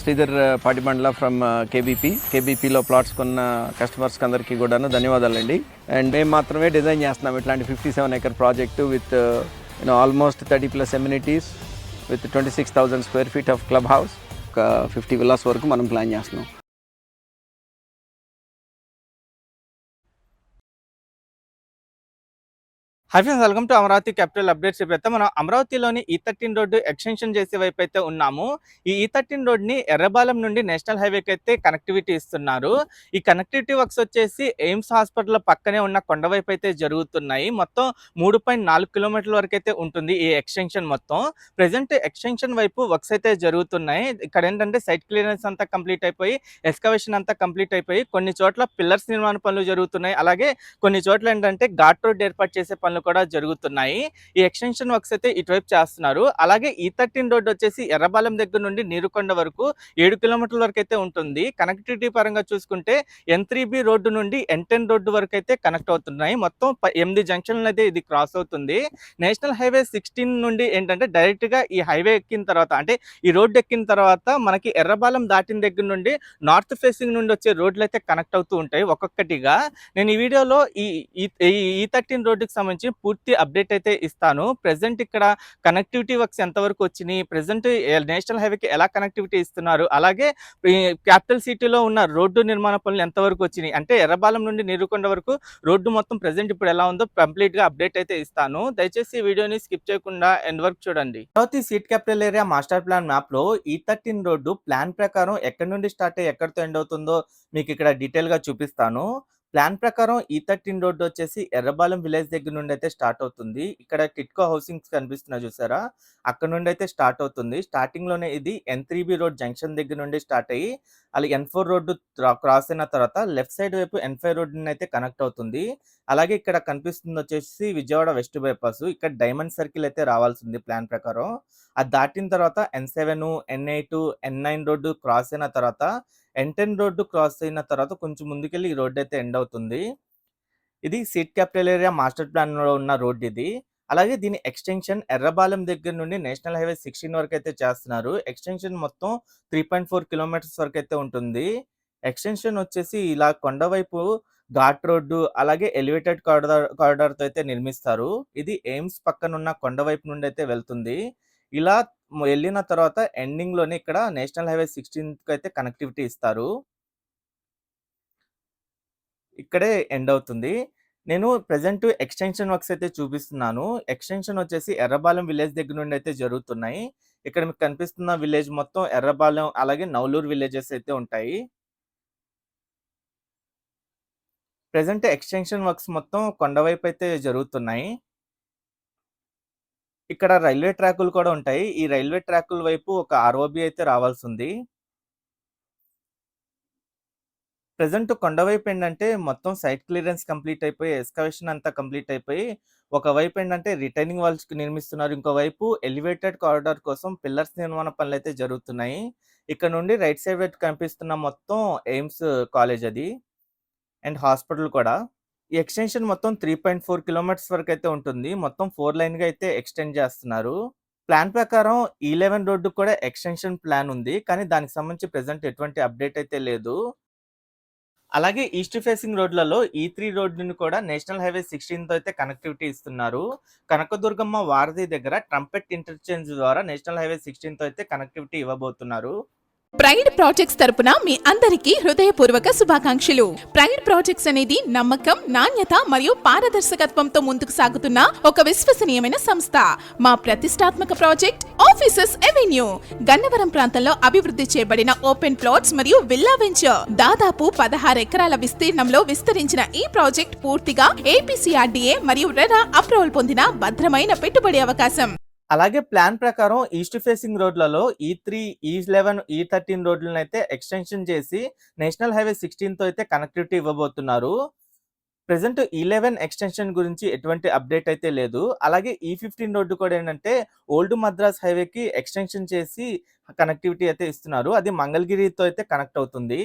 Sridhar Patibandla from కేబీపీలో plots కొన్న కస్టమర్స్కి అందరికీ కూడాను ధన్యవాదాలండి. అండ్ మేము మాత్రమే డిజైన్ చేస్తున్నాం ఇట్లాంటి 57 acre project with almost 30+ amenities with 26,000 square feet of club house, ఒక 50 villas వరకు మనం ప్లాన్ చేస్తున్నాం. Hi friends, welcome to Amaravati capital updates. ఇప్పుడైతే మనం అమరావతిలోని E13 రోడ్డు ఎక్స్టెన్షన్ చేసే వైపు అయితే ఉన్నాము. ఈ E13 రోడ్ని ఎర్రబాలెం నుండి నేషనల్ హైవేకి అయితే కనెక్టివిటీ ఇస్తున్నారు. ఈ కనెక్టివిటీ వర్క్స్ వచ్చేసి ఎయిమ్స్ హాస్పిటల్ పక్కనే ఉన్న కొండ వైపు అయితే జరుగుతున్నాయి. మొత్తం 3.4 కిలోమీటర్ల వరకు అయితే ఉంటుంది ఈ ఎక్స్టెన్షన్ మొత్తం. ప్రెసెంట్ ఎక్స్టెన్షన్ వైపు వర్క్స్ అయితే జరుగుతున్నాయి. ఇక్కడ ఏంటంటే సైట్ క్లియరెన్స్ అంతా కంప్లీట్ అయిపోయి, ఎక్స్కవేషన్ అంతా కంప్లీట్ అయిపోయి, కొన్ని చోట్ల పిల్లర్స్ నిర్మాణ పనులు జరుగుతున్నాయి. అలాగే కొన్ని చోట్ల ఏంటంటే ఘాట్ రోడ్ ఏర్పాటు చేసే పనులు కూడా జరుగుతున్నాయి. ఈ ఎక్స్టెన్షన్ వర్క్స్ అయితే ఇటువైపు చేస్తున్నారు. అలాగే E13 రోడ్ వచ్చేసి ఎర్రబాలెం దగ్గర నుండి నీరుకొండ వరకు 7 కిలోమీటర్ల వరకు అయితే ఉంటుంది. కనెక్టివిటీ పరంగా చూసుకుంటే N3B రోడ్డు నుండి N10 రోడ్డు వరకు అయితే కనెక్ట్ అవుతున్నాయి. మొత్తం 8 జంక్షన్లు అయితే ఇది క్రాస్ అవుతుంది. నేషనల్ హైవే 16 నుండి ఏంటంటే డైరెక్ట్ గా ఈ హైవే ఎక్కిన తర్వాత, అంటే ఈ రోడ్డు ఎక్కిన తర్వాత మనకి ఎర్రబాలెం దాటిన దగ్గర నుండి నార్త్ ఫేసింగ్ నుండి వచ్చే రోడ్లు అయితే కనెక్ట్ అవుతూ ఉంటాయి ఒక్కొక్కటిగా. నేను ఈ వీడియోలో ఈ E13 రోడ్డుకి సంబంధించి పూర్తి అప్డేట్ అయితే ఇస్తాను. ప్రెసెంట్ ఇక్కడ కనెక్టివిటీ వర్క్స్ ఎంతవరకు వచ్చినాయి, ప్రెసెంట్ నేషనల్ హైవేకి ఎలా కనెక్టివిటీ ఇస్తున్నారు, అలాగే క్యాపిటల్ సిటీలో ఉన్న రోడ్డు నిర్మాణ పనులు ఎంతవరకు వచ్చినాయి, అంటే ఎర్రబాలెం నుండి నీరుకొండ వరకు రోడ్డు మొత్తం ప్రెసెంట్ ఇప్పుడు ఎలా ఉందో కంప్లీట్ గా అప్డేట్ అయితే ఇస్తాను. దయచేసి ఈ వీడియోని స్కిప్ చేయకుండా ఎండ్ వరకు చూడండి. Amaravati seat capital area master plan map లో E13 రోడ్డు ప్లాన్ ప్రకారం ఎక్కడి నుండి స్టార్ట్ అయ్యి ఎక్కడితో ఎండ్ అవుతుందో మీకు ఇక్కడ డీటెయిల్ గా చూపిస్తాను. ప్లాన్ ప్రకారం E13 రోడ్డు వచ్చేసి ఎర్రబాలెం విలేజ్ దగ్గర నుండి అయితే స్టార్ట్ అవుతుంది. ఇక్కడ టిట్కో హౌసింగ్స్ కనిపిస్తున్నాయి చూసారా, అక్కడ నుండి అయితే స్టార్ట్ అవుతుంది. స్టార్టింగ్ లోనే ఇది N3B రోడ్ జంక్షన్ దగ్గర నుండి స్టార్ట్ అయ్యి అలా N4 రోడ్డు క్రాస్ అయిన తర్వాత లెఫ్ట్ సైడ్ వైపు N5 రోడ్డు అయితే కనెక్ట్ అవుతుంది. అలాగే ఇక్కడ కనిపిస్తుంది వచ్చేసి విజయవాడ వెస్ట్ బైపాస్. ఇక్కడ డైమండ్ సర్కిల్ అయితే రావాల్సింది ప్లాన్ ప్రకారం. అది దాటిన తర్వాత N7, N8, N9 road cross అయిన తర్వాత N10 రోడ్డు క్రాస్ అయిన తర్వాత కొంచెం ముందుకెళ్ళి ఈ రోడ్డు అయితే ఎండ్ అవుతుంది. ఇది seat capital area master plan లో ఉన్న రోడ్ ఇది. అలాగే దీని ఎక్స్టెన్షన్ ఎర్రబాలెం దగ్గర నుండి నేషనల్ హైవే 16 వరకు అయితే చేస్తున్నారు. ఎక్స్టెన్షన్ మొత్తం 3.4 కిలోమీటర్స్ వరకు అయితే ఉంటుంది. ఎక్స్టెన్షన్ వచ్చేసి ఇలా కొండవైపు ఘాట్ రోడ్డు అలాగే ఎలివేటెడ్ కారిడార్ తో అయితే నిర్మిస్తారు. ఇది ఎయిమ్స్ పక్కన ఉన్న కొండవైపు నుండి అయితే వెళ్తుంది. ఇలా వెళ్ళిన తర్వాత ఎండింగ్ లోనే ఇక్కడ నేషనల్ హైవే 16 కి అయితే కనెక్టివిటీ ఇస్తారు. ఇక్కడే ఎండ్ అవుతుంది. నేను ప్రెజెంట్ ఎక్స్టెన్షన్ వర్క్స్ అయితే చూపిస్తున్నాను. ఎక్స్టెన్షన్ వచ్చేసి ఎర్రబాలెం విలేజ్ దగ్గర నుండి అయితే జరుగుతున్నాయి. ఇక్కడ మీకు కనిపిస్తున్న విలేజ్ మొత్తం ఎర్రబాలెం అలాగే నవలూరు విలేజెస్ అయితే ఉంటాయి. ప్రెజెంట్ ఎక్స్టెన్షన్ వర్క్స్ మొత్తం కొండవైపు అయితే జరుగుతున్నాయి. ఇక్కడ రైల్వే ట్రాకులు కూడా ఉంటాయి. ఈ రైల్వే ట్రాకుల వైపు ఒక ROB అయితే రావాల్సింది. ప్రెజెంట్ కొండవైపు ఏంటంటే మొత్తం సైట్ క్లియరెన్స్ కంప్లీట్ అయిపోయి, ఎక్స్కవేషన్ అంతా కంప్లీట్ అయిపోయి, ఒకవైపు ఏంటంటే రిటైనింగ్ వాల్స్ నిర్మిస్తున్నారు. ఇంకోవైపు ఎలివేటెడ్ కారిడార్ కోసం పిల్లర్స్ నిర్మాణ పనులు అయితే జరుగుతున్నాయి. ఇక్కడ నుండి రైట్ సైడ్ వైపు కనిపిస్తున్న మొత్తం ఎయిమ్స్ కాలేజ్ అది అండ్ హాస్పిటల్ కూడా. ఈ ఎక్స్టెన్షన్ మొత్తం 3.4 కిలోమీటర్స్ వరకు అయితే ఉంటుంది. మొత్తం 4 లైన్ గా అయితే ఎక్స్టెండ్ చేస్తున్నారు. ప్లాన్ ప్రకారం E11 రోడ్డు కూడా ఎక్స్టెన్షన్ ప్లాన్ ఉంది. కానీ దానికి సంబంధించి ప్రెసెంట్ ఎటువంటి అప్డేట్ అయితే లేదు. అలాగే ఈస్ట్ ఫేసింగ్ రోడ్లలో E3 రోడ్డుని కూడా నేషనల్ హైవే 16 తో అయితే కనెక్టివిటీ ఇస్తున్నారు. కనకదుర్గమ్మ వారధి దగ్గర ట్రంపెట్ ఇంటర్చేంజ్ ద్వారా నేషనల్ హైవే 16 తో అయితే కనెక్టివిటీ ఇవ్వబోతున్నారు. ప్రైడ్ ప్రాజెక్ట్స్ తరపున మీ అందరికీ హృదయపూర్వక శుభాకాంక్షలు. ప్రైడ్ ప్రాజెక్ట్స్ అనేది నమ్మకం, నాణ్యత మరియు పారదర్శకత్వంతో ముందుకు సాగుతున్న ఒక విశ్వసనీయమైన సంస్థ. మా ప్రతిష్టాత్మక ప్రాజెక్ట్ ఆఫీసెస్ ఎవెన్యూ గన్నవరం ప్రాంతంలో అభివృద్ధి చేయబడిన ఓపెన్ ప్లాట్స్ మరియు విల్లా వెంచర్. దాదాపు 16 ఎకరాల విస్తీర్ణంలో విస్తరించిన ఈ ప్రాజెక్ట్ పూర్తిగా APCRDA మరియు రెరా అప్రూవల్ పొందిన భద్రమైన పెట్టుబడి అవకాశం. అలాగే ప్లాన్ ప్రకారం ఈస్ట్ ఫేసింగ్ రోడ్లలో E3, E11, E13 రోడ్లను అయితే ఎక్స్టెన్షన్ చేసి నేషనల్ హైవే 16 తో అయితే కనెక్టివిటీ ఇవ్వబోతున్నారు. ప్రెసెంట్ E11 ఎక్స్టెన్షన్ గురించి ఎటువంటి అప్డేట్ అయితే లేదు. అలాగే E15 రోడ్డు కూడా ఏంటంటే ఓల్డ్ మద్రాస్ హైవేకి ఎక్స్టెన్షన్ చేసి కనెక్టివిటీ అయితే ఇస్తున్నారు. అది మంగళగిరితో అయితే కనెక్ట్ అవుతుంది.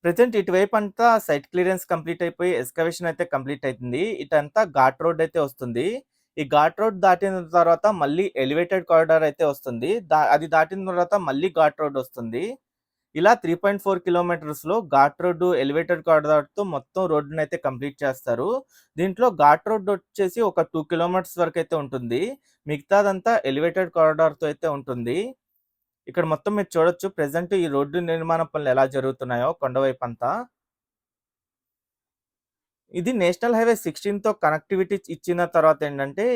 ప్రెసెంట్ ఇటువైపు అంతా సైట్ క్లియరెన్స్ కంప్లీట్ అయిపోయి ఎక్స్కవేషన్ అయితే కంప్లీట్ అవుతుంది. ఇటంతా ఘాట్ రోడ్ అయితే వస్తుంది. ఈ ఘాట్ రోడ్ దాటిన తర్వాత మళ్ళీ ఎలివేటెడ్ కారిడార్ అయితే వస్తుంది. అది దాటిన తర్వాత మళ్ళీ ఘాట్ రోడ్ వస్తుంది. ఇలా 3.4 కిలోమీటర్స్‌లో ఘాట్ రోడ్డు, ఎలివేటెడ్ కారిడార్‌తో మొత్తం రోడ్డునైతే కంప్లీట్ చేస్తారు. దీంట్లో ఘాట్ రోడ్ వచ్చేసి ఒక 2 కిలోమీటర్స్ వరకైతే ఉంటుంది. మిగతాదంతా ఎలివేటెడ్ కారిడార్‌తో అయితే ఉంటుంది. ఇక్కడ మొత్తం మీరు చూడొచ్చు ప్రెజెంట్ ఈ రోడ్డు నిర్మాణ పనులు ఎలా జరుగుతున్నాయో కొండవైపంతా. ఇది నేషనల్ హైవే 16తో కనెక్టివిటీ ఇచ్చిన తర్వాత ఏంటంటే,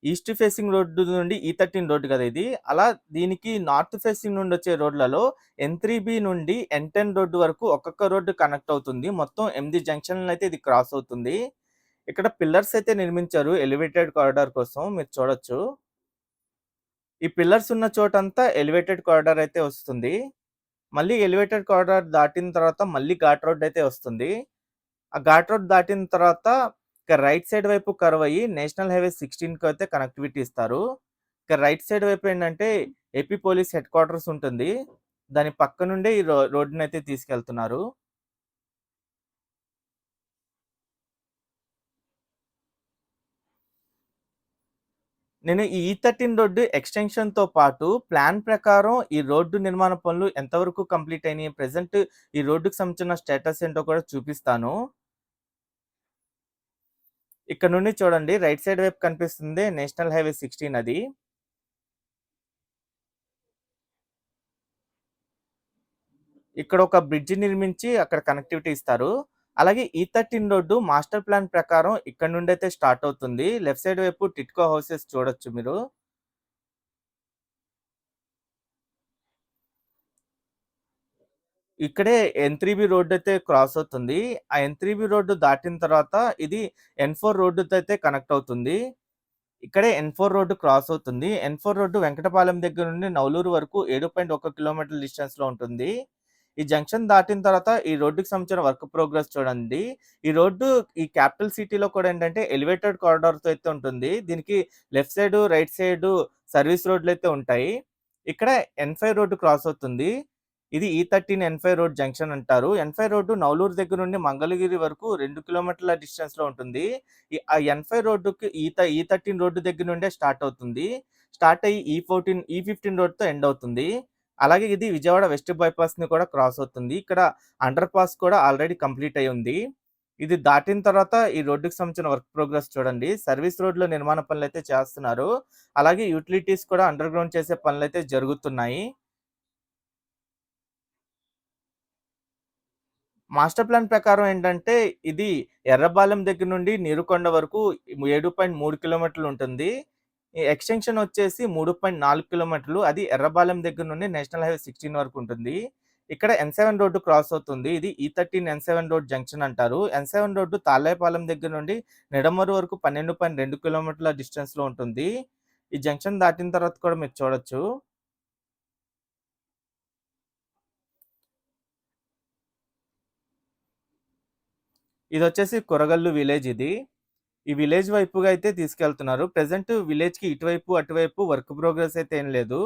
ఈస్ట్ ఫేసింగ్ రోడ్డు నుండి E13 రోడ్డు కదా ఇది. అలా దీనికి నార్త్ ఫేసింగ్ నుండి వచ్చే రోడ్లలో N3B నుండి N10 రోడ్డు వరకు ఒక్కొక్క రోడ్డు కనెక్ట్ అవుతుంది. మొత్తం 8 జంక్షన్‌లను అయితే ఇది క్రాస్ అవుతుంది. ఇక్కడ పిల్లర్స్ అయితే నిర్మించారు ఎలివేటెడ్ కారిడార్ కోసం మీరు చూడొచ్చు. ఈ పిల్లర్స్ ఉన్న చోటంతా ఎలివేటెడ్ కారిడార్ అయితే వస్తుంది. మళ్ళీ ఎలివేటెడ్ కారిడార్ దాటిన తర్వాత మళ్ళీ ఘాట్ రోడ్ అయితే వస్తుంది. ఆ ఘాట్ రోడ్ దాటిన తర్వాత ఇక రైట్ సైడ్ వైపు కర్వ్ అయ్యి నేషనల్ హైవే 16కి అయితే కనెక్టివిటీ ఇస్తారు. ఇక రైట్ సైడ్ వైపు ఏంటంటే ఏపీ పోలీస్ హెడ్ క్వార్టర్స్ ఉంటుంది. దాని పక్క నుండే ఈ రోడ్డునైతే తీసుకెళ్తున్నారు. నేను ఈ E13 రోడ్డు ఎక్స్‌టెన్షన్‌తో పాటు ప్లాన్ ప్రకారం ఈ రోడ్డు నిర్మాణ పనులు ఎంతవరకు కంప్లీట్ అయినాయి, ప్రెజెంట్ ఈ రోడ్డుకి సంబంధించిన స్టేటస్ ఏంటో కూడా చూపిస్తాను. ఇక్కడ నుండి చూడండి రైట్ సైడ్ వైపు కనిపిస్తుంది నేషనల్ హైవే 16 అది. ఇక్కడ ఒక బ్రిడ్జ్ నిర్మించి అక్కడ కనెక్టివిటీ ఇస్తారు. అలాగే E13 రోడ్డు మాస్టర్ ప్లాన్ ప్రకారం ఇక్కడ నుండి అయితే స్టార్ట్ అవుతుంది. లెఫ్ట్ సైడ్ వైపు టిట్కో హౌసెస్ చూడొచ్చు మీరు. ఇక్కడే N3B రోడ్ అయితే క్రాస్ అవుతుంది. ఆ N3B రోడ్డు దాటిన తర్వాత ఇది N4 రోడ్డుతో అయితే కనెక్ట్ అవుతుంది. ఇక్కడే N4 రోడ్డు క్రాస్ అవుతుంది. N4 రోడ్డు వెంకటపాలెం దగ్గర నుండి నవలూరు వరకు 7.1 కిలోమీటర్ల డిస్టెన్స్‌లో ఉంటుంది. ఈ జంక్షన్ దాటిన తర్వాత ఈ రోడ్డుకి సంబంధించిన వర్క్ ప్రోగ్రెస్ చూడండి. ఈ రోడ్డు ఈ క్యాపిటల్ సిటీలో కూడా ఏంటంటే ఎలివేటెడ్ కారిడార్‌తో అయితే ఉంటుంది. దీనికి left side, right side service రోడ్‌లయితే ఉంటాయి. ఇక్కడ N5 రోడ్డు క్రాస్ అవుతుంది. ఇది E13 N5 రోడ్ జంక్షన్ అంటారు. N5 రోడ్డు నవలూరు దగ్గర నుండి మంగళగిరి వరకు 2 కిలోమీటర్ల డిస్టెన్స్‌లో ఉంటుంది. ఆ N5 రోడ్డుకి E13 రోడ్డు దగ్గర నుండే స్టార్ట్ అవుతుంది. స్టార్ట్ అయ్యి E15 రోడ్‌తో ఎండ్ అవుతుంది. అలాగే ఇది విజయవాడ వెస్ట్ బైపాస్‌ని కూడా క్రాస్ అవుతుంది. ఇక్కడ అండర్ పాస్ కూడా ఆల్రెడీ కంప్లీట్ అయ్యి ఉంది. ఇది దాటిన తర్వాత ఈ రోడ్డుకి సంబంధించిన వర్క్ ప్రోగ్రెస్ చూడండి. సర్వీస్ రోడ్‌లో నిర్మాణ పనులైతే చేస్తున్నారు. అలాగే యుటిలిటీస్ కూడా అండర్ గ్రౌండ్ చేసే పనులైతే జరుగుతున్నాయి. మాస్టర్ ప్లాన్ ప్రకారం ఏంటంటే, ఇది ఎర్రబాలెం దగ్గర నుండి నీరుకొండ వరకు 7.3 కిలోమీటర్లు ఉంటుంది. ఈ ఎక్స్‌టెన్షన్ వచ్చేసి 3.4 కిలోమీటర్లు. అది ఎర్రబాలెం దగ్గర నుండి నేషనల్ హైవే 16 వరకు ఉంటుంది. ఇక్కడ N7 రోడ్డు క్రాస్ అవుతుంది. ఇది E13 N7 రోడ్ జంక్షన్ అంటారు. N7 రోడ్డు తాళ్ళేపాలెం దగ్గర నుండి నిడమర్రు వరకు 12.2 కిలోమీటర్ల డిస్టెన్స్‌లో ఉంటుంది. ఈ జంక్షన్ దాటిన తర్వాత కూడా మీరు చూడొచ్చు. ఇదొచ్చేసి కొరగల్లు విలేజ్ ఇది. ఈ విలేజ్ వైపుగా అయితే తీసుకెళ్తున్నారు. ప్రెజెంట్ విలేజ్‌కి ఇటువైపు, అటువైపు వర్క్ ప్రోగ్రెస్ అయితే ఏం లేదు.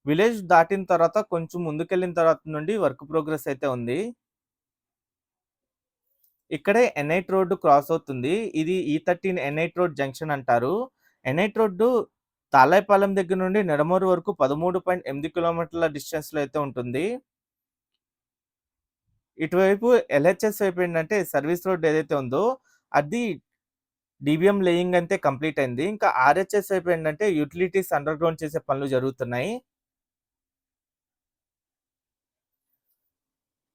విలేజ్ దాటిన తర్వాత కొంచెం ముందుకెళ్ళిన తర్వాత నుండి వర్క్ ప్రోగ్రెస్ అయితే ఉంది. ఇక్కడే N8 రోడ్డు క్రాస్ అవుతుంది. ఇది E13 N8 రోడ్ జంక్షన్ అంటారు. N8 రోడ్డు తాళ్ళేపాలెం దగ్గర నుండి నిడమూరు వరకు 13.8 కిలోమీటర్ల డిస్టెన్స్‌లో అయితే ఉంటుంది. ఇటువైపు LHS వైపు ఏంటంటే సర్వీస్ రోడ్ ఏదైతే ఉందో అది డీబీఎం లేయింగ్ అయితే కంప్లీట్ అయింది. ఇంకా ఆర్‌హెచ్‌ఎస్ వైపు ఏంటంటే యుటిలిటీస్ అండర్ గ్రౌండ్ చేసే పనులు జరుగుతున్నాయి.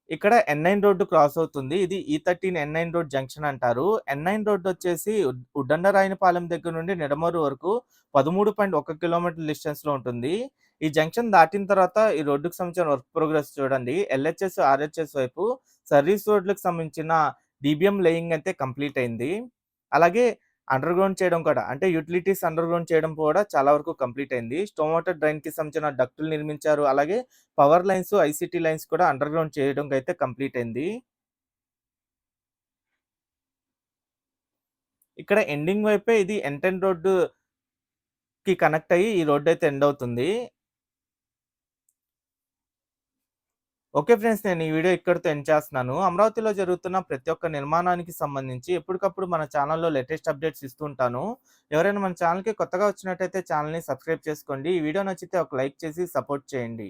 ఇక్కడ N9 రోడ్డు క్రాస్ అవుతుంది. ఇది E13 N9 రోడ్ జంక్షన్ అంటారు. N9 రోడ్డు వచ్చేసి ఉద్దండరాయనపాలెం దగ్గర నుండి నిడమర్రు వరకు 13.1 కిలోమీటర్ల డిస్టెన్స్‌లో ఉంటుంది. ఈ జంక్షన్ దాటిన తర్వాత ఈ రోడ్డుకి సంబంధించిన వర్క్ ప్రోగ్రెస్ చూడండి. LHS, RHS వైపు సర్వీస్ రోడ్లకు సంబంధించిన డీబీఎం లేయింగ్ అయితే కంప్లీట్ అయింది. అలాగే అండర్ గ్రౌండ్ చేయడం కూడా అంటే యుటిలిటీస్ అండర్ గ్రౌండ్ చేయడం కూడా చాలా వరకు కంప్లీట్ అయింది. స్టోమ్ వాటర్ డ్రైన్‌కి సంబంధించిన డక్టులు నిర్మించారు. అలాగే పవర్ లైన్స్, ఐసీటీ లైన్స్ కూడా అండర్ గ్రౌండ్ చేయడం అయితే కంప్లీట్ అయింది. ఇక్కడ ఎండింగ్ వైపే ఇది N10 రోడ్డుకి కనెక్ట్ అయ్యి ఈ రోడ్ అయితే ఎండ్ అవుతుంది. ఓకే ఫ్రెండ్స్, నేను ఈ వీడియో ఇక్కడితో ఎండ్ చేస్తున్నాను. అమరావతిలో జరుగుతున్న ప్రతి ఒక్క నిర్మాణానికి సంబంధించి ఎప్పటికప్పుడు మన ఛానల్లో లేటెస్ట్ అప్డేట్స్ ఇస్తుంటాను. ఎవరైనా మన ఛానల్‌కి కొత్తగా వచ్చినట్టయితే ఛానల్‌ని సబ్స్క్రైబ్ చేసుకోండి. ఈ వీడియో నచ్చితే ఒక లైక్ చేసి సపోర్ట్ చేయండి.